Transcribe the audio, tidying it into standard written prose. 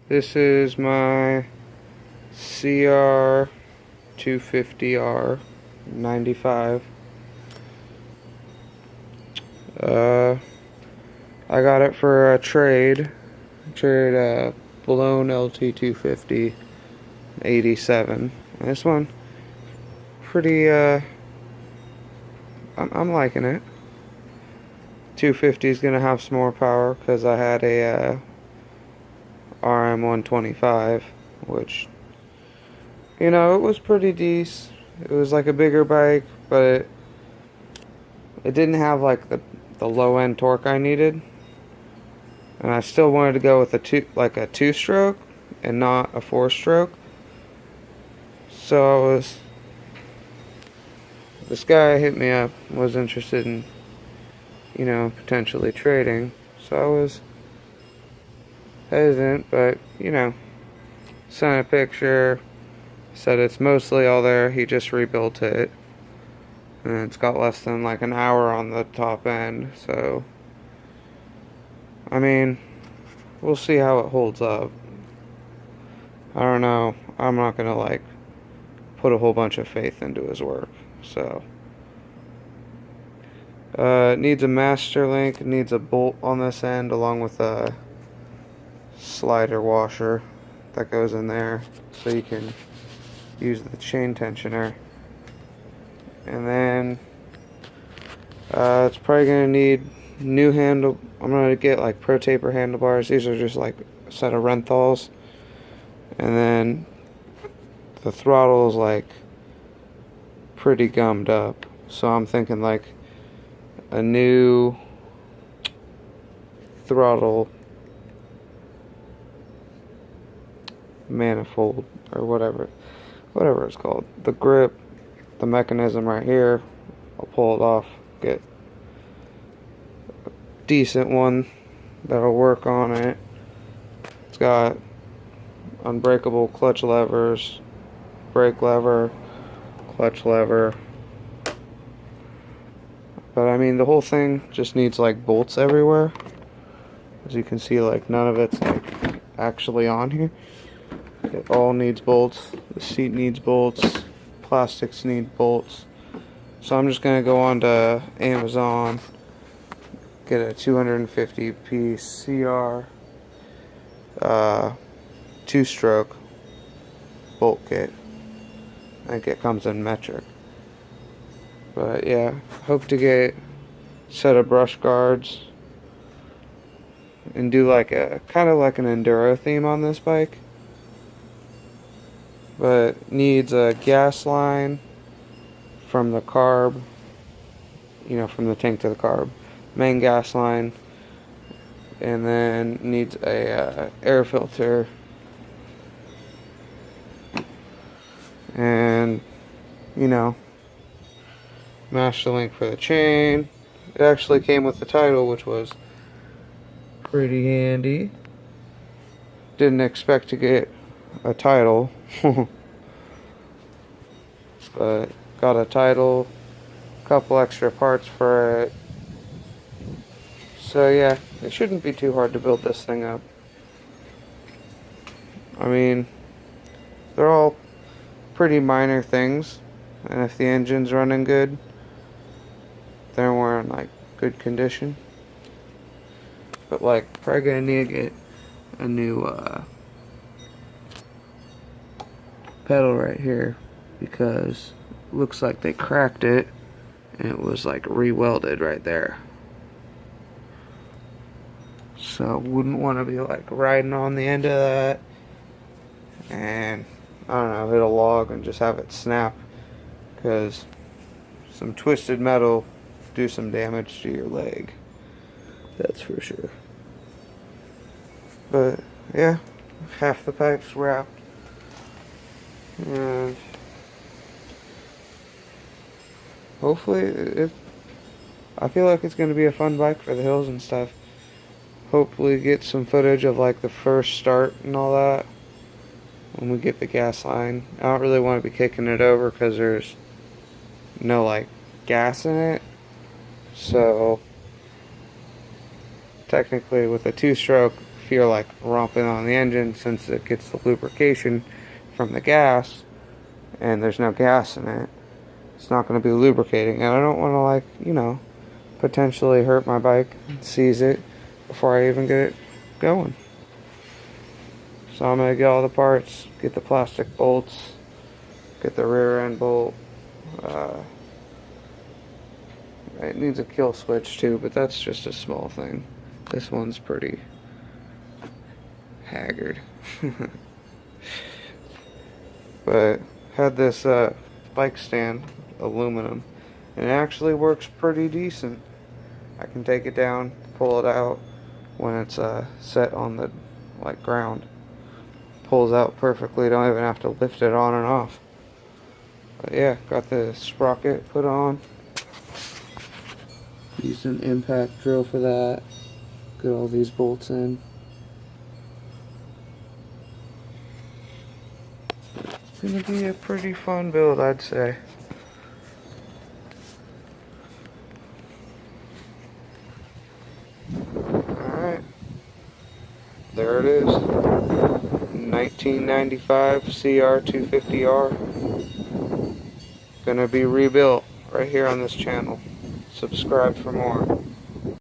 This is my cr250r 95. I got it for a trade blown LT250 87. This one pretty I'm liking it. 250 is gonna have some more power because I had a RM125, which, you know, it was pretty decent. It was like a bigger bike, but it didn't have like the low end torque I needed, and I still wanted to go with a two stroke and not a four stroke. So this guy hit me up, was interested in, you know, potentially trading. So I was hesitant, but, you know, sent a picture, said it's mostly all there, he just rebuilt it, and it's got less than like an hour on the top end. So I mean, we'll see how it holds up. I don't know, I'm not gonna like put a whole bunch of faith into his work. So it needs a master link, it needs a bolt on this end along with a slider washer that goes in there so you can use the chain tensioner. And then it's probably gonna need new handle. I'm gonna get like Pro Taper handlebars. These are just like a set of Renthals. And then the throttle is like pretty gummed up, so I'm thinking like a new throttle manifold or whatever it's called. The grip, the mechanism right here, I'll pull it off, get a decent one that'll work on it. It's got unbreakable clutch levers, brake lever, clutch lever. But I mean, the whole thing just needs like bolts everywhere. As you can see, like none of it's like actually on here. It all needs bolts. The seat needs bolts. Plastics need bolts. So I'm just gonna go on to Amazon, get a 250 piece CR 2-stroke bolt kit. I think it comes in metric. But yeah, hope to get a set of brush guards and do like a kind of like an enduro theme on this bike. But needs a gas line from the carb, you know, from the tank to the carb, main gas line, and then needs a air filter, and, you know, master link for the chain. It actually came with the title, which was pretty handy. Didn't expect to get a title, but got a title, a couple extra parts for it. So yeah, it shouldn't be too hard to build this thing up. I mean, they're all pretty minor things, and if the engine's running good, they're in like good condition. But like, probably gonna need to get a new pedal right here, because it looks like they cracked it and it was like re-welded right there. So wouldn't want to be like riding on the end of that and, I don't know, hit a log and just have it snap, because some twisted metal do some damage to your leg, that's for sure. But yeah, half the pipe's wrapped, and hopefully I feel like it's going to be a fun bike for the hills and stuff. Hopefully get some footage of like the first start and all that when we get the gas line. I don't really want to be kicking it over because there's no like gas in it. So technically with a 2-stroke feel like romping on the engine since it gets the lubrication from the gas, and there's no gas in it. It's not going to be lubricating, and I don't want to, like, you know, potentially hurt my bike and seize it before I even get it going. So I'm going to get all the parts, get the plastic bolts, get the rear end bolt. It needs a kill switch too, but that's just a small thing. This one's pretty haggard. But had this bike stand, aluminum, and it actually works pretty decent. I can take it down, pull it out when it's set on the ground. Pulls out perfectly, don't even have to lift it on and off. But yeah, got the sprocket put on. Used an impact drill for that. Get all these bolts in. It's gonna be a pretty fun build, I'd say. Alright. There it is. 1995 cr250r. Gonna be rebuilt right here on this channel. Subscribe for more.